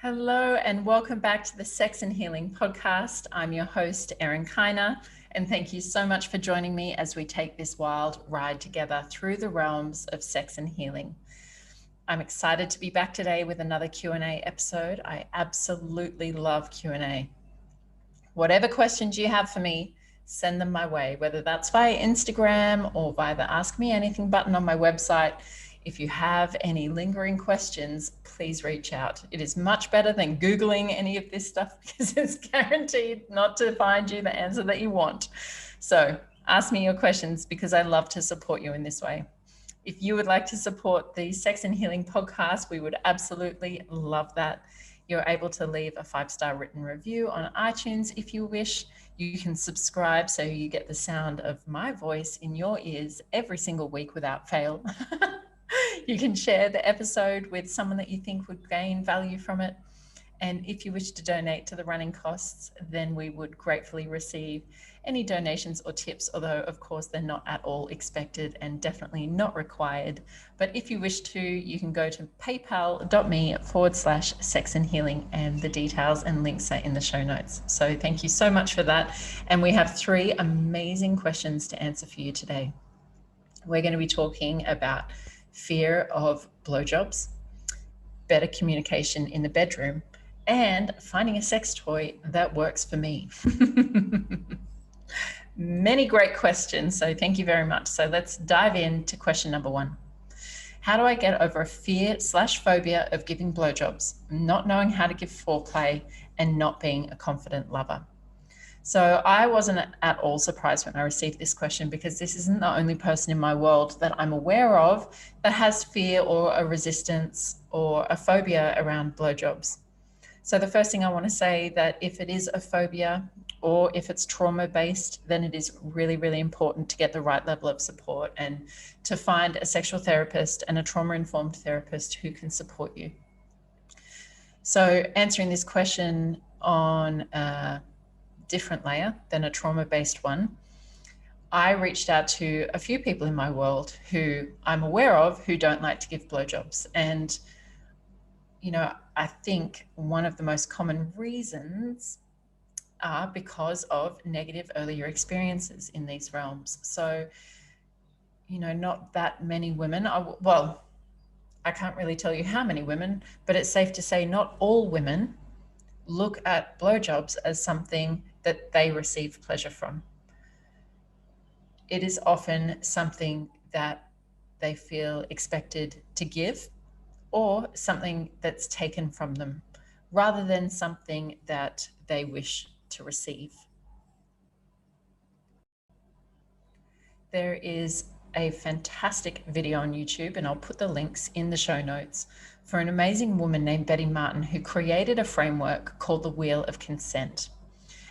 Hello and welcome back to the Sex and Healing podcast. I'm your host, Erin Kyna, and thank you so much for joining me as we take this wild ride together through the realms of sex and healing. I'm excited to be back today with another Q&A episode. I absolutely love Q&A. Whatever questions you have for me, send them my way, whether that's via Instagram or via the Ask Me Anything button on my website. If you have any lingering questions, please reach out. It is much better than Googling any of this stuff because it's guaranteed not to find you the answer that you want. So ask me your questions because I love to support you in this way. If you would like to support the Sex and Healing podcast, we would absolutely love that. You're able to leave a 5-star written review on iTunes if you wish. You can subscribe so you get the sound of my voice in your ears every single week without fail. You can share the episode with someone that you think would gain value from it. And if you wish to donate to the running costs, then we would gratefully receive any donations or tips, although of course they're not at all expected and definitely not required. But if you wish to, you can go to paypal.me/sexandhealing and the details and links are in the show notes. So thank you so much for that. And we have 3 amazing questions to answer for you today. We're going to be talking about fear of blowjobs, better communication in the bedroom, and finding a sex toy that works for me. Many great questions, so thank you very much. So let's dive into question number 1. How do I get over a fear/phobia of giving blowjobs, not knowing how to give foreplay, and not being a confident lover? So I wasn't at all surprised when I received this question because this isn't the only person in my world that I'm aware of that has fear or a resistance or a phobia around blowjobs. So the first thing I want to say that if it is a phobia or if it's trauma-based, then it is really, really important to get the right level of support and to find a sexual therapist and a trauma-informed therapist who can support you. So answering this question on a different layer than a trauma-based one, I reached out to a few people in my world who I'm aware of who don't like to give blowjobs. And, you know, I think one of the most common reasons are because of negative earlier experiences in these realms. So, you know, not that many women, I can't really tell you how many women, but it's safe to say not all women look at blowjobs as something that they receive pleasure from. It is often something that they feel expected to give or something that's taken from them rather than something that they wish to receive. There is a fantastic video on YouTube, and I'll put the links in the show notes, for an amazing woman named Betty Martin who created a framework called the Wheel of Consent.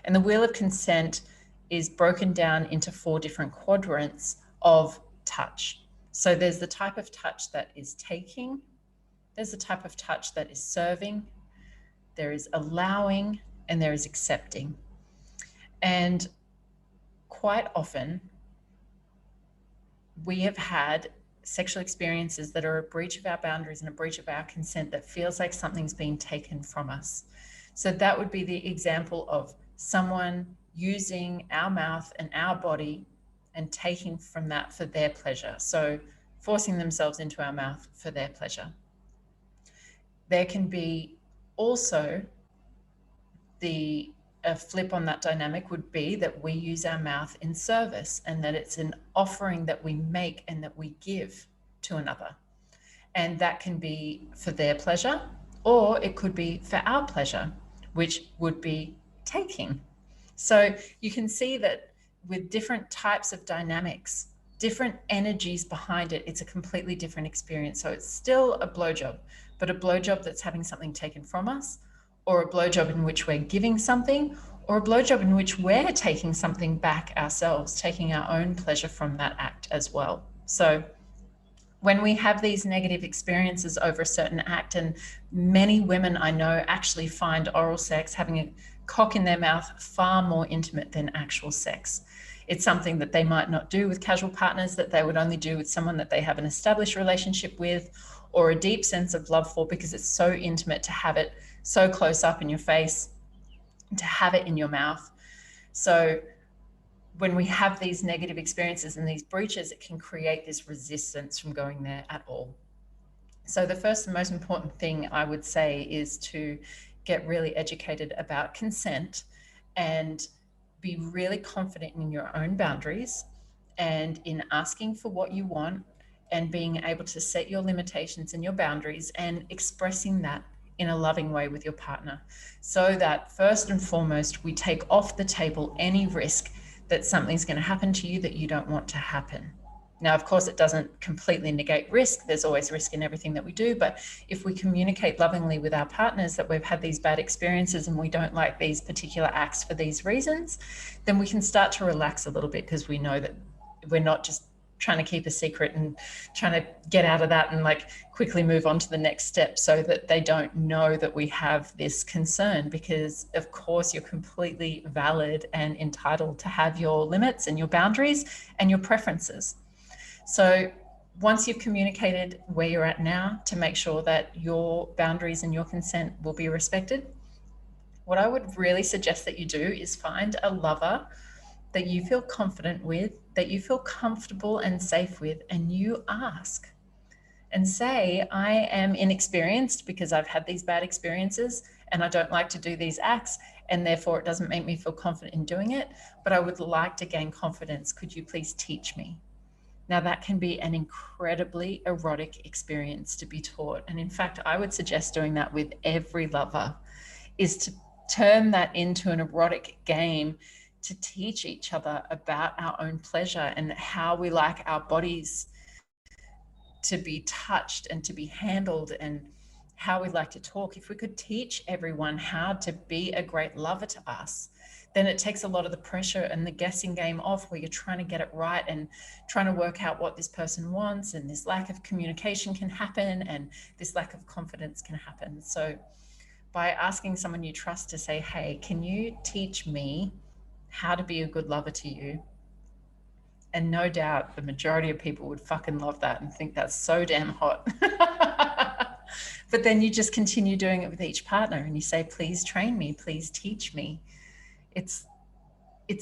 And the Wheel of Consent is broken down into 4 different quadrants of touch. So there's the type of touch that is taking, there's the type of touch that is serving, there is allowing, and there is accepting. And quite often, we have had sexual experiences that are a breach of our boundaries and a breach of our consent that feels like something's being taken from us. So that would be the example of someone using our mouth and our body and taking from that for their pleasure. So forcing themselves into our mouth for their pleasure. There can be also a flip on that dynamic would be that we use our mouth in service and that it's an offering that we make and that we give to another. And that can be for their pleasure, or it could be for our pleasure, which would be taking. So you can see that with different types of dynamics, different energies behind it, it's a completely different experience. So it's still a blowjob, but a blowjob that's having something taken from us, or a blowjob in which we're giving something, or a blowjob in which we're taking something back ourselves, taking our own pleasure from that act as well. So when we have these negative experiences over a certain act, and many women I know actually find oral sex, having a cock in their mouth, far more intimate than actual sex. It's something that they might not do with casual partners, that they would only do with someone that they have an established relationship with, or a deep sense of love for, because it's so intimate to have it so close up in your face, to have it in your mouth. So when we have these negative experiences and these breaches, it can create this resistance from going there at all. So the first and most important thing I would say is to get really educated about consent and be really confident in your own boundaries and in asking for what you want and being able to set your limitations and your boundaries and expressing that in a loving way with your partner, so that first and foremost, we take off the table any risk that something's going to happen to you that you don't want to happen. Now, of course, it doesn't completely negate risk. There's always risk in everything that we do. But if we communicate lovingly with our partners that we've had these bad experiences and we don't like these particular acts for these reasons, then we can start to relax a little bit, because we know that we're not just trying to keep a secret and trying to get out of that and like quickly move on to the next step, so that they don't know that we have this concern. Because of course you're completely valid and entitled to have your limits and your boundaries and your preferences. So once you've communicated where you're at now, to make sure that your boundaries and your consent will be respected, what I would really suggest that you do is find a lover that you feel confident with, that you feel comfortable and safe with, and you ask and say, I am inexperienced because I've had these bad experiences and I don't like to do these acts, and therefore it doesn't make me feel confident in doing it, but I would like to gain confidence. Could you please teach me? Now, that can be an incredibly erotic experience to be taught. And in fact, I would suggest doing that with every lover, is to turn that into an erotic game, to teach each other about our own pleasure and how we like our bodies to be touched and to be handled, and how we like to talk. If we could teach everyone how to be a great lover to us, then it takes a lot of the pressure and the guessing game off, where you're trying to get it right and trying to work out what this person wants, and this lack of communication can happen and this lack of confidence can happen. So by asking someone you trust to say, hey, can you teach me how to be a good lover to you? And no doubt the majority of people would fucking love that and think that's so damn hot. But then you just continue doing it with each partner and you say, please train me, please teach me. It's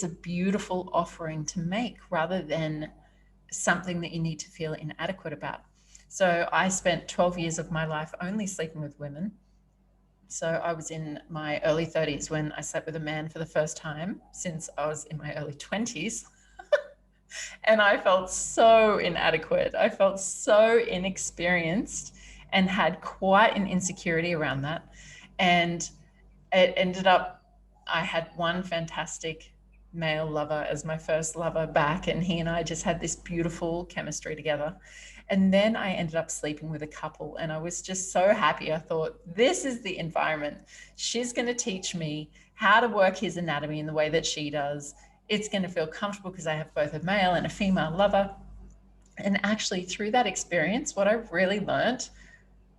a beautiful offering to make, rather than something that you need to feel inadequate about. So I spent 12 years of my life only sleeping with women. So I was in my early 30s when I slept with a man for the first time since I was in my early 20s. And I felt so inadequate. I felt so inexperienced and had quite an insecurity around that. And it ended up, I had one fantastic male lover as my first lover back, and he and I just had this beautiful chemistry together. And then I ended up sleeping with a couple, and I was just so happy. I thought, this is the environment. She's going to teach me how to work his anatomy in the way that she does. It's going to feel comfortable because I have both a male and a female lover. And actually, through that experience, what I really learned,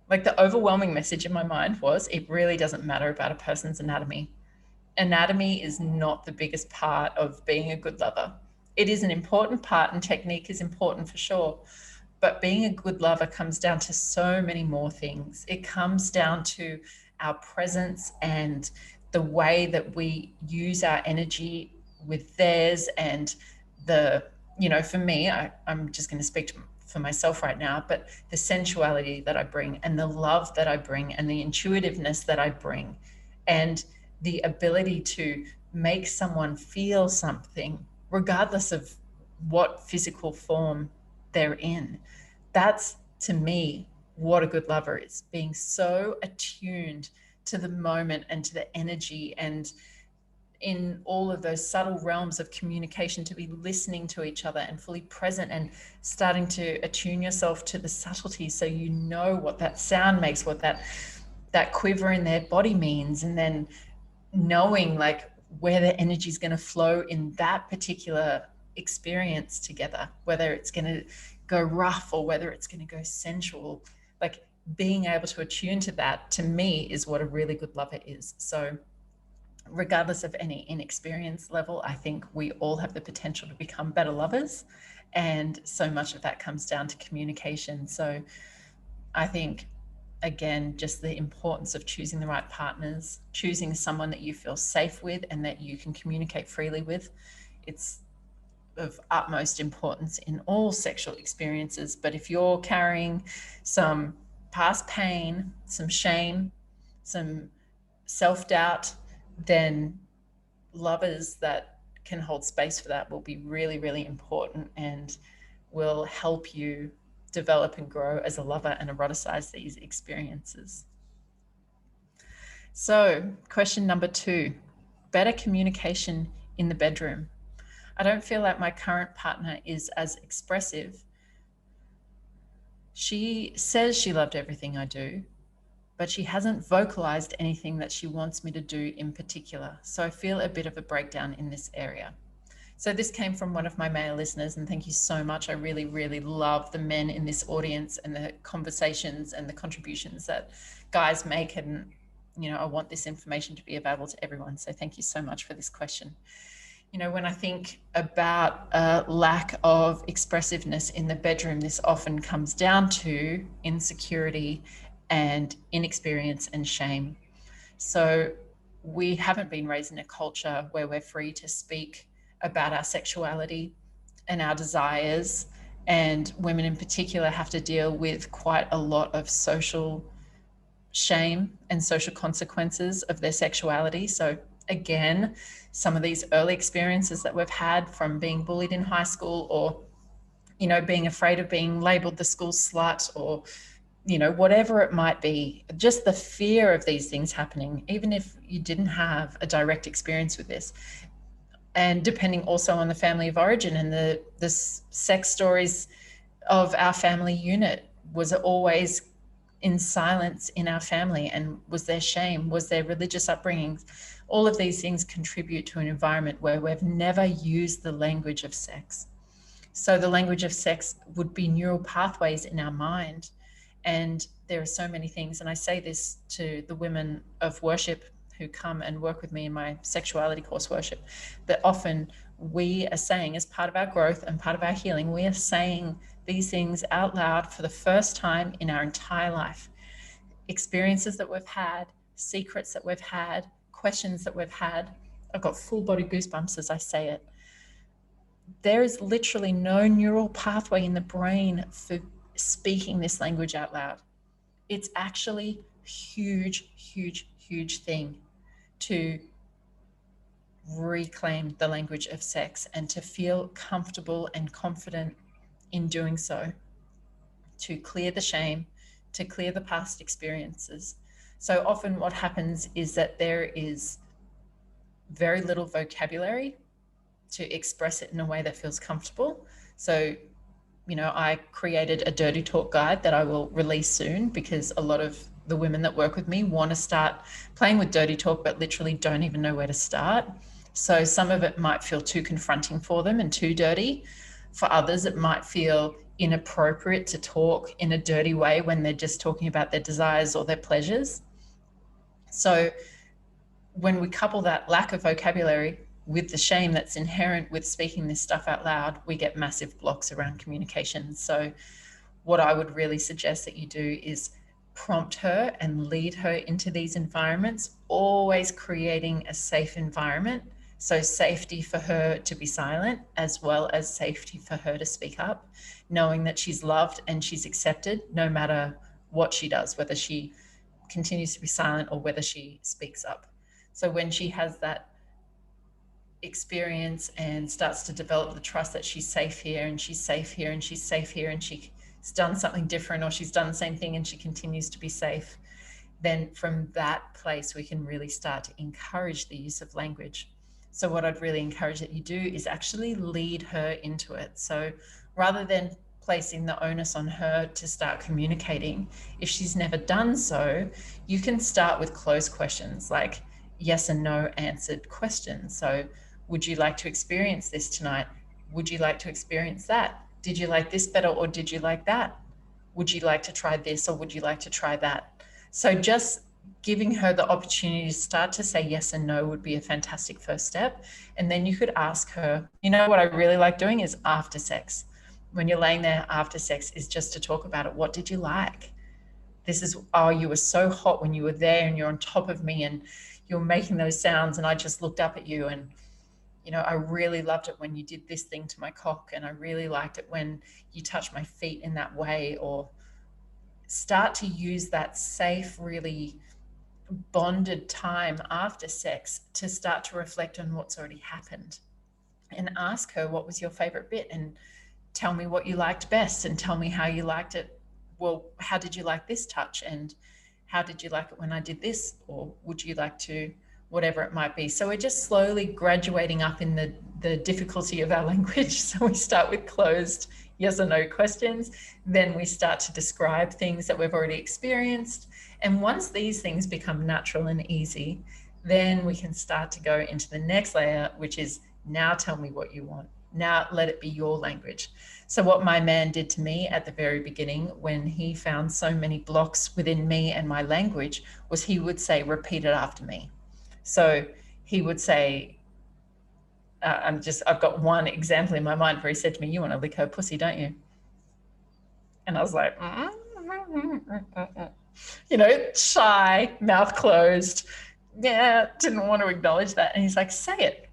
like the overwhelming message in my mind was, it really doesn't matter about a person's anatomy. Anatomy is not the biggest part of being a good lover. It is an important part, and technique is important for sure. But being a good lover comes down to so many more things. It comes down to our presence and the way that we use our energy with theirs, and for me, I'm just going to speak for myself right now, but the sensuality that I bring and the love that I bring and the intuitiveness that I bring, and the ability to make someone feel something regardless of what physical form they're in. That's, to me, what a good lover is, being so attuned to the moment and to the energy, and in all of those subtle realms of communication, to be listening to each other and fully present and starting to attune yourself to the subtleties, so you know what that sound makes, what that quiver in their body means, and then knowing like where the energy is going to flow in that particular experience together, whether it's going to go rough or whether it's going to go sensual. Like, being able to attune to that, to me, is what a really good lover is. So regardless of any inexperience level, I think we all have the potential to become better lovers, and so much of that comes down to communication. So I think, again, just the importance of choosing the right partners, choosing someone that you feel safe with and that you can communicate freely with. It's of utmost importance in all sexual experiences. But if you're carrying some past pain, some shame, some self-doubt, then lovers that can hold space for that will be really, really important and will help you develop and grow as a lover and eroticize these experiences. So, question number 2, better communication in the bedroom. I don't feel like my current partner is as expressive. She says she loved everything I do, but she hasn't vocalized anything that she wants me to do in particular. So I feel a bit of a breakdown in this area. So this came from one of my male listeners, and thank you so much. I really, really love the men in this audience and the conversations and the contributions that guys make. And, you know, I want this information to be available to everyone. So thank you so much for this question. You know, when I think about a lack of expressiveness in the bedroom, this often comes down to insecurity and inexperience and shame. So we haven't been raised in a culture where we're free to speak about our sexuality and our desires, and women in particular have to deal with quite a lot of social shame and social consequences of their sexuality. So again, some of these early experiences that we've had from being bullied in high school, or, you know, being afraid of being labeled the school slut, or, you know, whatever it might be, just the fear of these things happening, even if you didn't have a direct experience with this. And depending also on the family of origin and the sex stories of our family unit, was it always in silence in our family? And was there shame? Was there religious upbringings? All of these things contribute to an environment where we've never used the language of sex. So the language of sex would be neural pathways in our mind. And there are so many things. And I say this to the women of worship who come and work with me in my sexuality course, Worship, that often we are saying, as part of our growth and part of our healing, we are saying these things out loud for the first time in our entire life. Experiences that we've had, secrets that we've had, questions that we've had. I've got full body goosebumps as I say it. There is literally no neural pathway in the brain for speaking this language out loud. It's actually huge, huge, huge thing to reclaim the language of sex and to feel comfortable and confident in doing so, to clear the shame, to clear the past experiences. So often what happens is that there is very little vocabulary to express it in a way that feels comfortable. So, you know, I created a dirty talk guide that I will release soon, because a lot of the women that work with me want to start playing with dirty talk, but literally don't even know where to start. So some of it might feel too confronting for them and too dirty. For others, it might feel inappropriate to talk in a dirty way when they're just talking about their desires or their pleasures. So when we couple that lack of vocabulary with the shame that's inherent with speaking this stuff out loud, we get massive blocks around communication. So what I would really suggest that you do is prompt her and lead her into these environments, always creating a safe environment. So safety for her to be silent, as well as safety for her to speak up, knowing that she's loved and she's accepted no matter what she does, whether she continues to be silent or whether she speaks up. So when she has that experience and starts to develop the trust that she's safe here and she's safe here and she's safe here and she's done something different, or she's done the same thing and she continues to be safe, then from that place we can really start to encourage the use of language. So what I'd really encourage that you do is actually lead her into it. So rather than placing the onus on her to start communicating, if she's never done so, you can start with closed questions like yes and no answered questions. So would you like to experience this tonight? Would you like to experience that? Did you like this better or did you like that? Would you like to try this or would you like to try that? So just giving her the opportunity to start to say yes and no would be a fantastic first step. And then you could ask her, you know, what I really like doing is after sex. When you're laying there after sex is just to talk about it. What did you like? This is, oh, you were so hot when you were there and you're on top of me and you're making those sounds and I just looked up at you, and I really loved it when you did this thing to my cock, and I really liked it when you touched my feet in that way. Or start to use that safe, really bonded time after sex to start to reflect on what's already happened, and ask her, what was your favorite bit, and tell me what you liked best, and tell me how you liked it. Well, how did you like this touch, and how did you like it when I did this, or would you like to, whatever it might be. So we're just slowly graduating up in the difficulty of our language. So we start with closed yes or no questions, then we start to describe things that we've already experienced. And once these things become natural and easy, then we can start to go into the next layer, which is, now tell me what you want. Now let it be your language. So what my man did to me at the very beginning, when he found so many blocks within me and my language, was he would say, repeat it after me. So he would say, I've got one example in my mind where he said to me, you want to lick her pussy, don't you? And I was like, shy, mouth closed. Yeah, didn't want to acknowledge that. And he's like, say it.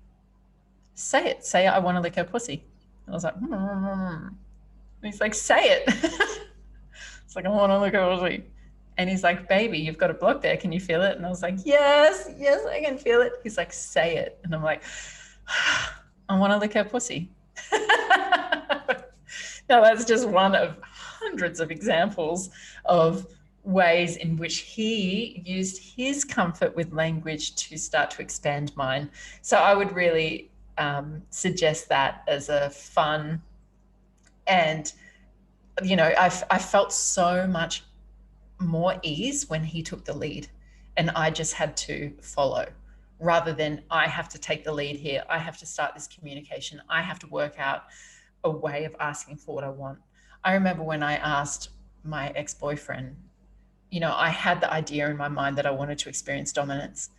Say, I want to lick her pussy. And I was like, And he's like, say it. It's like, I want to lick her pussy. And he's like, baby, you've got a block there. Can you feel it? And I was like, yes, I can feel it. He's like, say it. And I'm like, I want to lick her pussy. Now, that's just one of hundreds of examples of ways in which he used his comfort with language to start to expand mine. So I would really suggest that as a fun, and, I felt so much more ease when he took the lead and I just had to follow, rather than I have to take the lead here. I have to start this communication. I have to work out a way of asking for what I want. I remember when I asked my ex-boyfriend, I had the idea in my mind that I wanted to experience dominance.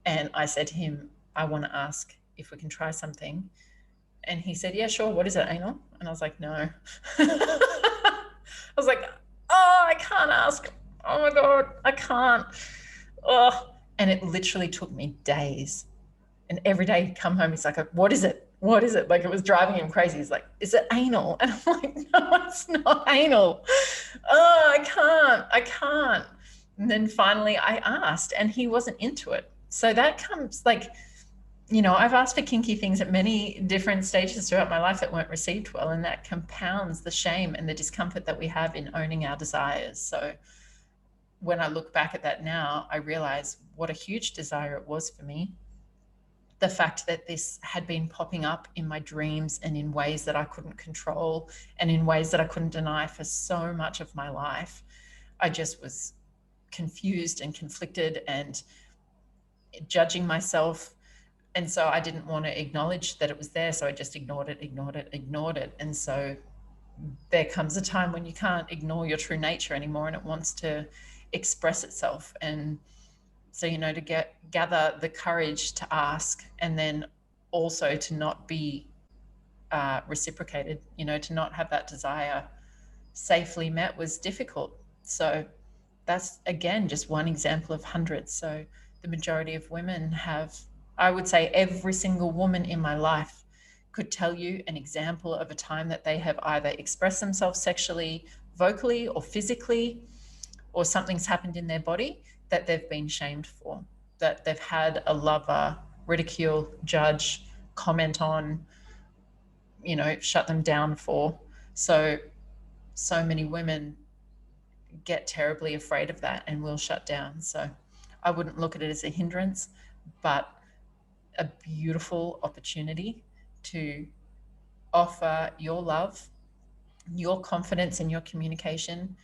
And I said to him, I want to ask if we can try something. And he said, yeah, sure. What is it, anal? And I was like, no. I was like, oh, I can't ask. Oh my God, I can't. Oh. And it literally took me days. And every day he'd come home, he's like, what is it? What is it? Like, it was driving him crazy. He's like, is it anal? And I'm like, no, it's not anal. Oh, I can't. And then finally I asked, and he wasn't into it. So that comes like, I've asked for kinky things at many different stages throughout my life that weren't received well, and that compounds the shame and the discomfort that we have in owning our desires. So when I look back at that now, I realize what a huge desire it was for me. The fact that this had been popping up in my dreams and in ways that I couldn't control and in ways that I couldn't deny for so much of my life. I just was confused and conflicted and judging myself. And so I didn't want to acknowledge that it was there. So I just ignored it. And so there comes a time when you can't ignore your true nature anymore, and it wants to express itself. And so, to gather the courage to ask, and then also to not be reciprocated, to not have that desire safely met, was difficult. So that's, again, just one example of hundreds. So the majority of women have, I would say every single woman in my life could tell you an example of a time that they have either expressed themselves sexually, vocally, or physically, or something's happened in their body that they've been shamed for, that they've had a lover ridicule, judge, comment on, shut them down for. So many women get terribly afraid of that and will shut down. So I wouldn't look at it as a hindrance, but a beautiful opportunity to offer your love, your confidence in your communication,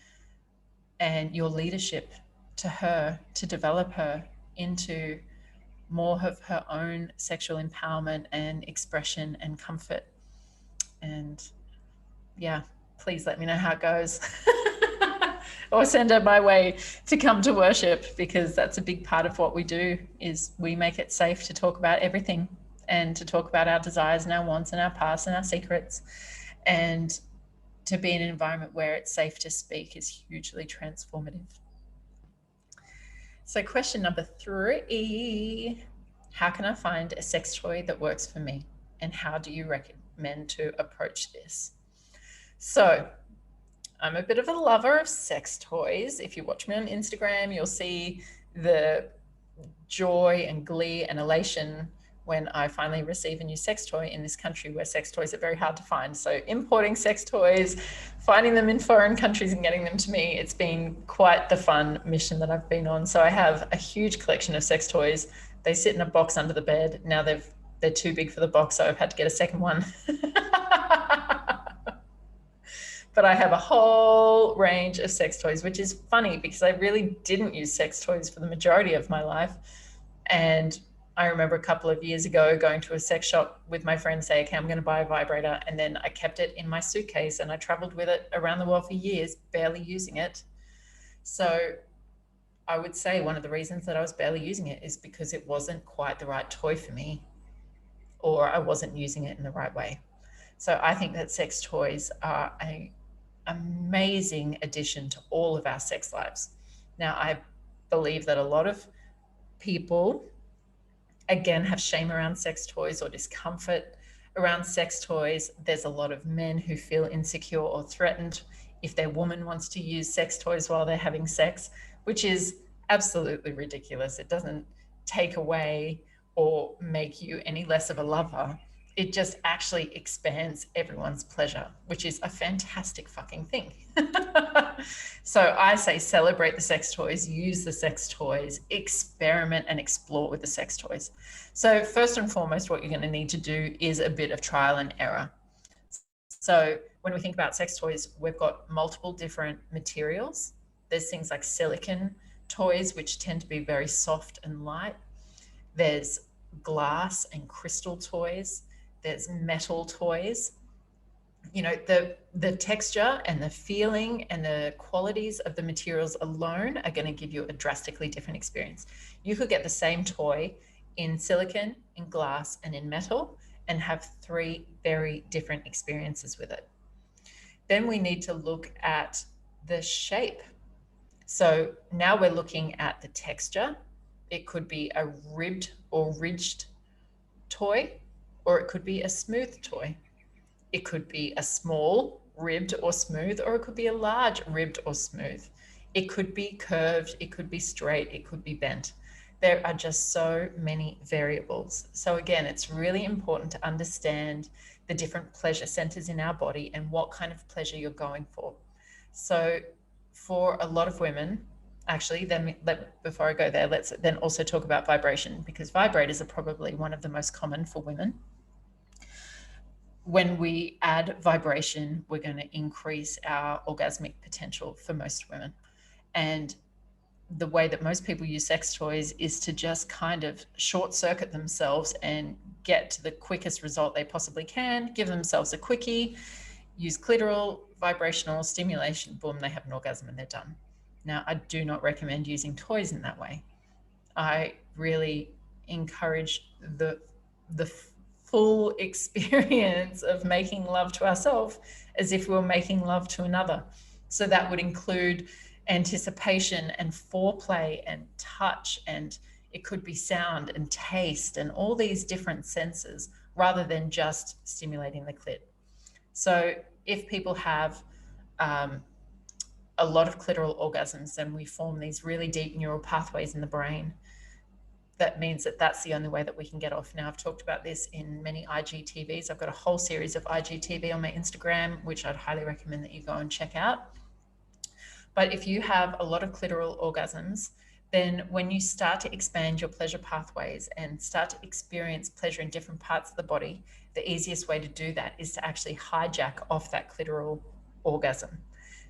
and your leadership to her, to develop her into more of her own sexual empowerment and expression and comfort. And yeah, please let me know how it goes. Or send her my way to come to worship, because that's a big part of what we do, is we make it safe to talk about everything, and to talk about our desires and our wants and our past and our secrets. And to be in an environment where it's safe to speak is hugely transformative. So question number 3, how can I find a sex toy that works for me? And how do you recommend to approach this? So I'm a bit of a lover of sex toys. If you watch me on Instagram, you'll see the joy and glee and elation when I finally receive a new sex toy in this country where sex toys are very hard to find. So importing sex toys, finding them in foreign countries and getting them to me, it's been quite the fun mission that I've been on. So I have a huge collection of sex toys. They sit in a box under the bed. Now they're too big for the box, so I've had to get a second one. But I have a whole range of sex toys, which is funny because I really didn't use sex toys for the majority of my life. And I remember a couple of years ago going to a sex shop with my friend, say, okay, I'm going to buy a vibrator. And then I kept it in my suitcase and I traveled with it around the world for years, barely using it. So I would say one of the reasons that I was barely using it is because it wasn't quite the right toy for me, or I wasn't using it in the right way. So I think that sex toys are an amazing addition to all of our sex lives. Now, I believe that a lot of people, again, have shame around sex toys or discomfort around sex toys. There's a lot of men who feel insecure or threatened if their woman wants to use sex toys while they're having sex, which is absolutely ridiculous. It doesn't take away or make you any less of a lover. It just actually expands everyone's pleasure, which is a fantastic fucking thing. So I say celebrate the sex toys, use the sex toys, experiment and explore with the sex toys. So first and foremost, what you're going to need to do is a bit of trial and error. So when we think about sex toys, we've got multiple different materials. There's things like silicone toys, which tend to be very soft and light. There's glass and crystal toys. There's metal toys. You know, the texture and the feeling and the qualities of the materials alone are going to give you a drastically different experience. You could get the same toy in silicone, in glass, and in metal and have 3 very different experiences with it. Then we need to look at the shape. So now we're looking at the texture. It could be a ribbed or ridged toy, or it could be a smooth toy. It could be a small, ribbed or smooth, or it could be a large, ribbed or smooth. It could be curved, it could be straight, it could be bent. There are just so many variables. So again, it's really important to understand the different pleasure centers in our body and what kind of pleasure you're going for. So for a lot of women, actually, before I go there, let's then also talk about vibration, because vibrators are probably one of the most common for women. When we add vibration, we're going to increase our orgasmic potential for most women. And the way that most people use sex toys is to just kind of short circuit themselves and get to the quickest result they possibly can, give themselves a quickie, use clitoral vibrational stimulation, boom, they have an orgasm and they're done. Now, I do not recommend using toys in that way. I really encourage the full experience of making love to ourselves as if we were making love to another. So that would include anticipation and foreplay and touch, and it could be sound and taste and all these different senses rather than just stimulating the clit. So if people have a lot of clitoral orgasms, then we form these really deep neural pathways in the brain. That means that that's the only way that we can get off. Now, I've talked about this in many IGTVs. I've got a whole series of IGTV on my Instagram, which I'd highly recommend that you go and check out. But if you have a lot of clitoral orgasms, then when you start to expand your pleasure pathways and start to experience pleasure in different parts of the body, the easiest way to do that is to actually hijack off that clitoral orgasm.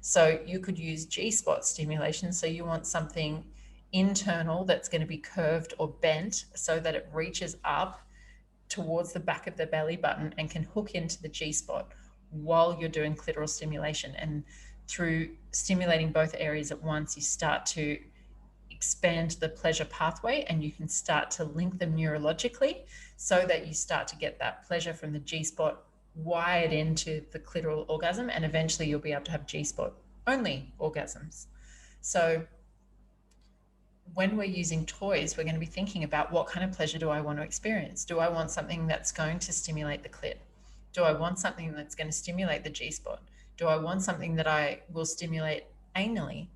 So you could use G-spot stimulation. So you want something internal that's going to be curved or bent so that it reaches up towards the back of the belly button and can hook into the G-spot while you're doing clitoral stimulation. And through stimulating both areas at once, you start to expand the pleasure pathway and you can start to link them neurologically so that you start to get that pleasure from the G-spot wired into the clitoral orgasm, and eventually you'll be able to have G-spot only orgasms. So when we're using toys, we're going to be thinking about what kind of pleasure do I want to experience? Do I want something that's going to stimulate the clit? Do I want something that's going to stimulate the G spot? Do I want something that I will stimulate anally?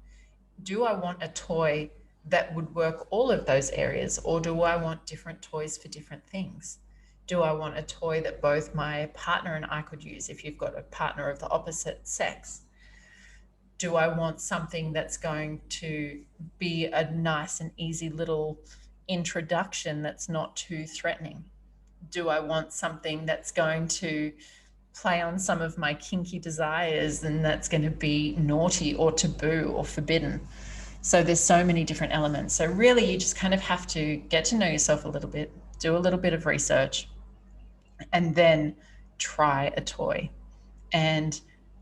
Do I want a toy that would work all of those areas, or do I want different toys for different things? Do I want a toy that both my partner and I could use if you've got a partner of the opposite sex? Do I want something that's going to be a nice and easy little introduction that's not too threatening? Do I want something that's going to play on some of my kinky desires and that's going to be naughty or taboo or forbidden? So there's so many different elements. So really you just kind of have to get to know yourself a little bit, do a little bit of research, and then try a toy. And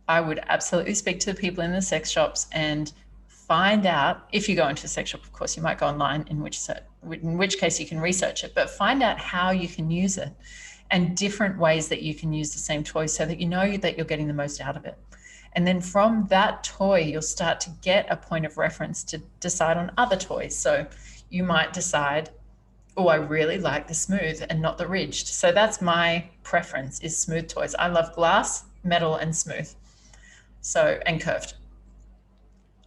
I would absolutely speak to the people in the sex shops and find out, if you go into a sex shop, of course, you might go online, in which case you can research it, but find out how you can use it and different ways that you can use the same toy so that you know that you're getting the most out of it. And then from that toy, you'll start to get a point of reference to decide on other toys. So you might decide, oh, I really like the smooth and not the ridged. So that's my preference, is smooth toys. I love glass, metal, and smooth. So, and curved.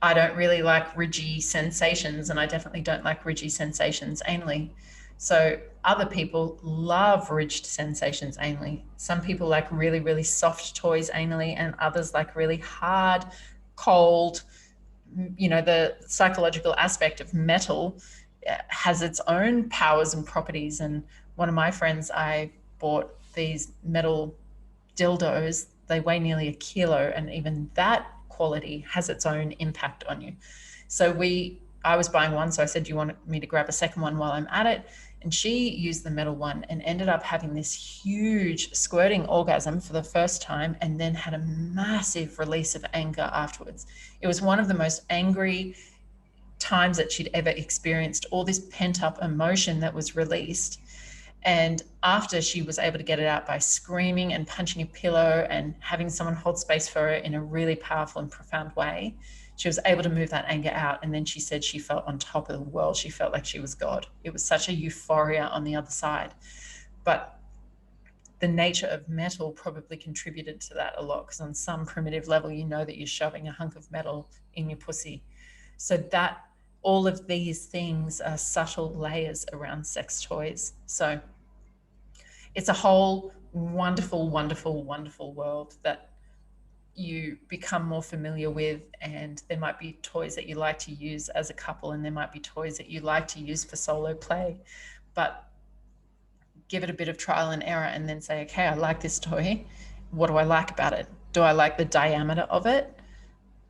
I don't really like ridgy sensations, and I definitely don't like ridgy sensations anally. So other people love ridged sensations anally. Some people like really, really soft toys anally, and others like really hard, cold. You know, the psychological aspect of metal has its own powers and properties. And one of my friends, I bought these metal dildos. They weigh nearly a kilo, and even that quality has its own impact on you. So I was buying one, so I said, do you want me to grab a second one while I'm at it? And she used the metal one and ended up having this huge squirting orgasm for the first time, and then had a massive release of anger afterwards. It was one of the most angry times that she'd ever experienced, all this pent up emotion that was released. And after she was able to get it out by screaming and punching a pillow and having someone hold space for her in a really powerful and profound way, she was able to move that anger out. And then she said she felt on top of the world. She felt like she was God. It was such a euphoria on the other side. But the nature of metal probably contributed to that a lot, because on some primitive level, you know that you're shoving a hunk of metal in your pussy. So that all of these things are subtle layers around sex toys. So it's a whole wonderful, wonderful, wonderful world that you become more familiar with. And there might be toys that you like to use as a couple, and there might be toys that you like to use for solo play. But give it a bit of trial and error, and then say, okay, I like this toy. What do I like about it? Do I like the diameter of it?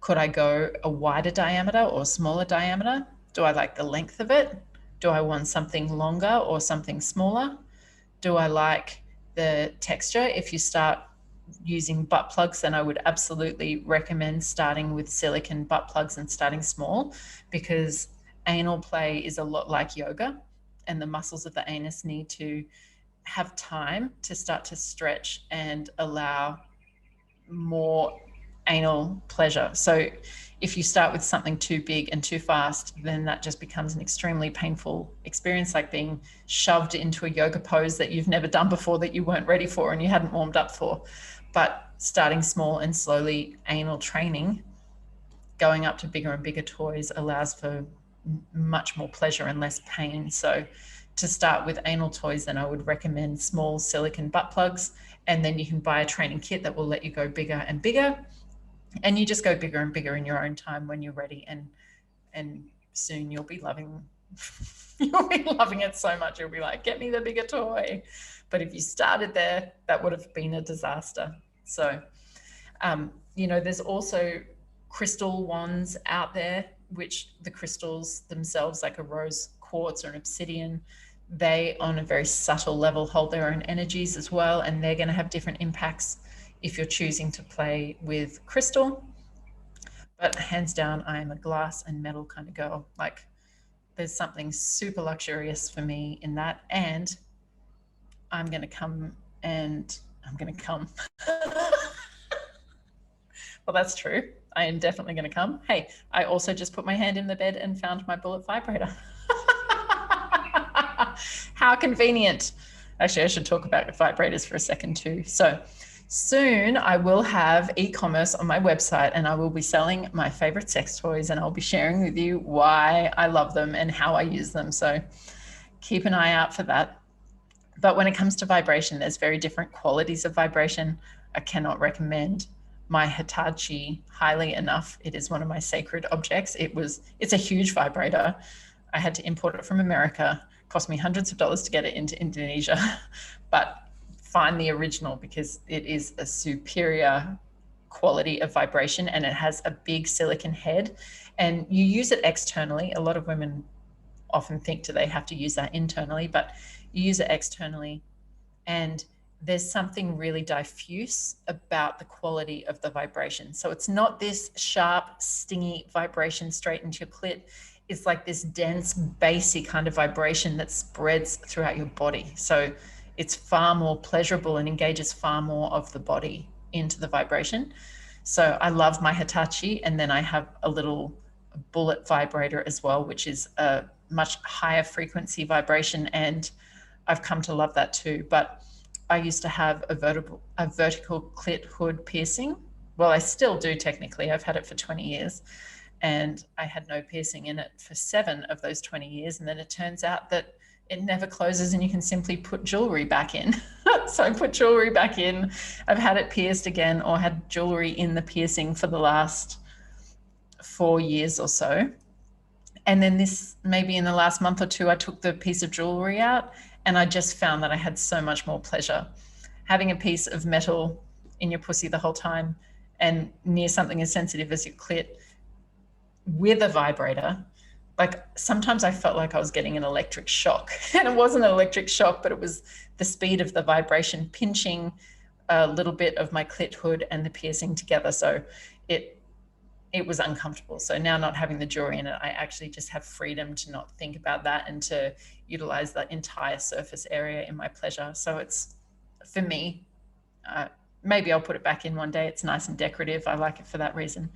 Could I go a wider diameter or smaller diameter? Do I like the length of it? Do I want something longer or something smaller? Do I like the texture? If you start using butt plugs, then I would absolutely recommend starting with silicone butt plugs and starting small, because anal play is a lot like yoga, and the muscles of the anus need to have time to start to stretch and allow more anal pleasure. So if you start with something too big and too fast, then that just becomes an extremely painful experience, like being shoved into a yoga pose that you've never done before, that you weren't ready for and you hadn't warmed up for. But starting small and slowly anal training, going up to bigger and bigger toys, allows for much more pleasure and less pain. So to start with anal toys, then I would recommend small silicone butt plugs, and then you can buy a training kit that will let you go bigger and bigger, and you just go bigger and bigger in your own time when you're ready, and soon you'll be loving it so much, you'll be like, get me the bigger toy. But if you started there, that would have been a disaster. So there's also crystal wands out there, which the crystals themselves, like a rose quartz or an obsidian, they on a very subtle level hold their own energies as well, and they're going to have different impacts if you're choosing to play with crystal. But hands down, I am a glass and metal kind of girl. Like, there's something super luxurious for me in that, and I'm going to come. Well, that's true. I am definitely going to come. Hey, I also just put my hand in the bed and found my bullet vibrator. How convenient. Actually, I should talk about vibrators for a second too. So soon I will have e-commerce on my website and I will be selling my favorite sex toys, and I'll be sharing with you why I love them and how I use them. So keep an eye out for that. But when it comes to vibration, there's very different qualities of vibration. I cannot recommend my Hitachi highly enough. It is one of my sacred objects. It's a huge vibrator. I had to import it from America. It cost me hundreds of dollars to get it into Indonesia, but find the original because it is a superior quality of vibration and it has a big silicon head, and you use it externally. A lot of women often think, do they have to use that internally? But you use it externally, and there's something really diffuse about the quality of the vibration. So it's not this sharp, stingy vibration straight into your clit. It's like this dense, bassy kind of vibration that spreads throughout your body. So it's far more pleasurable and engages far more of the body into the vibration. So I love my Hitachi, and then I have a little bullet vibrator as well, which is a much higher frequency vibration, and I've come to love that too. But I used to have a vertical clit hood piercing. Well, I still do technically. I've had it for 20 years, and I had no piercing in it for 7 of those 20 years. And then it turns out that it never closes and you can simply put jewelry back in. So I put jewelry back in. I've had it pierced again, or had jewelry in the piercing for the last 4 years or so. And then this, maybe in the last month or two, I took the piece of jewelry out, and I just found that I had so much more pleasure having a piece of metal in your pussy the whole time and near something as sensitive as your clit with a vibrator. Like sometimes I felt like I was getting an electric shock, and it wasn't an electric shock, but it was the speed of the vibration pinching a little bit of my clit hood and the piercing together. So it was uncomfortable. So now, not having the jewelry in it, I actually just have freedom to not think about that and to utilize that entire surface area in my pleasure. So it's, for me, maybe I'll put it back in one day. It's nice and decorative. I like it for that reason.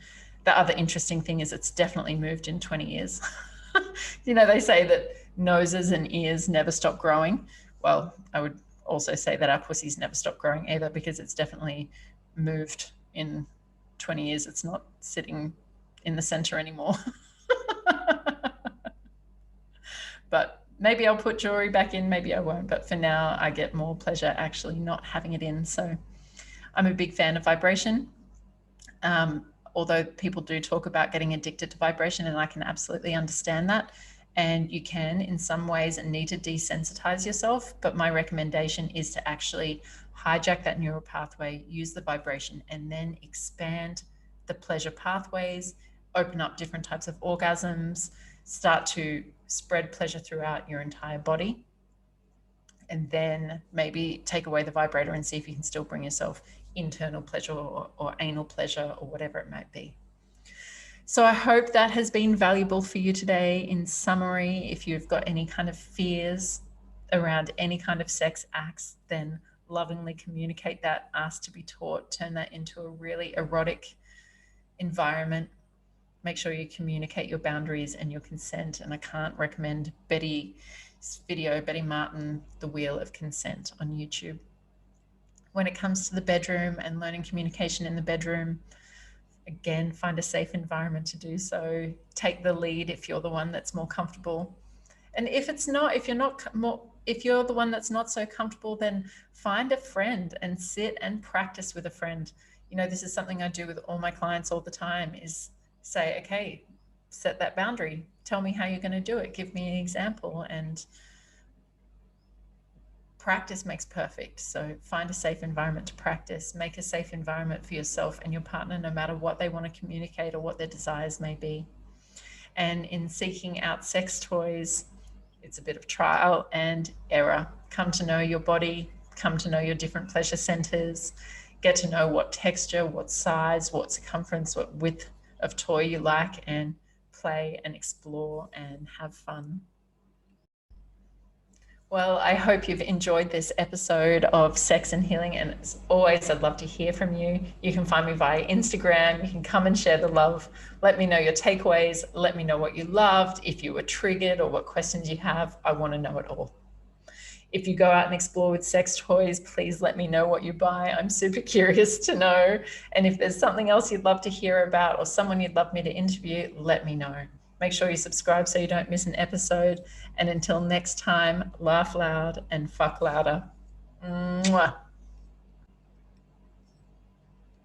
The other interesting thing is it's definitely moved in 20 years. You know, they say that noses and ears never stop growing. Well, I would also say that our pussies never stop growing either, because it's definitely moved in 20 years. It's not sitting in the center anymore. But maybe I'll put jewelry back in, maybe I won't. But for now, I get more pleasure actually not having it in. So I'm a big fan of vibration. Although people do talk about getting addicted to vibration, and I can absolutely understand that. And you can, in some ways, need to desensitize yourself. But my recommendation is to actually hijack that neural pathway, use the vibration, and then expand the pleasure pathways, open up different types of orgasms, start to spread pleasure throughout your entire body. And then maybe take away the vibrator and see if you can still bring yourself internal pleasure or anal pleasure or whatever it might be. So I hope that has been valuable for you today. In summary, if you've got any kind of fears around any kind of sex acts, then lovingly communicate that, ask to be taught, turn that into a really erotic environment. Make sure you communicate your boundaries and your consent. And I can't recommend Betty's video, Betty Martin, The Wheel of Consent on YouTube. When it comes to the bedroom and learning communication in the bedroom, again, find a safe environment to do so. Take the lead if you're the one that's more comfortable. And if you're the one that's not so comfortable, then find a friend and sit and practice with a friend. You know, this is something I do with all my clients all the time, is say, okay, set that boundary. Tell me how you're going to do it. Give me an example. And practice makes perfect. So find a safe environment to practice. Make a safe environment for yourself and your partner, no matter what they want to communicate or what their desires may be. And in seeking out sex toys, it's a bit of trial and error. Come to know your body, come to know your different pleasure centers, get to know what texture, what size, what circumference, what width of toy you like, and play and explore and have fun. Well, I hope you've enjoyed this episode of Sex and Healing. And as always, I'd love to hear from you. You can find me via Instagram. You can come and share the love. Let me know your takeaways. Let me know what you loved, if you were triggered, or what questions you have. I want to know it all. If you go out and explore with sex toys, please let me know what you buy. I'm super curious to know. And if there's something else you'd love to hear about or someone you'd love me to interview, let me know. Make sure you subscribe so you don't miss an episode. And until next time, laugh loud and fuck louder. Mwah.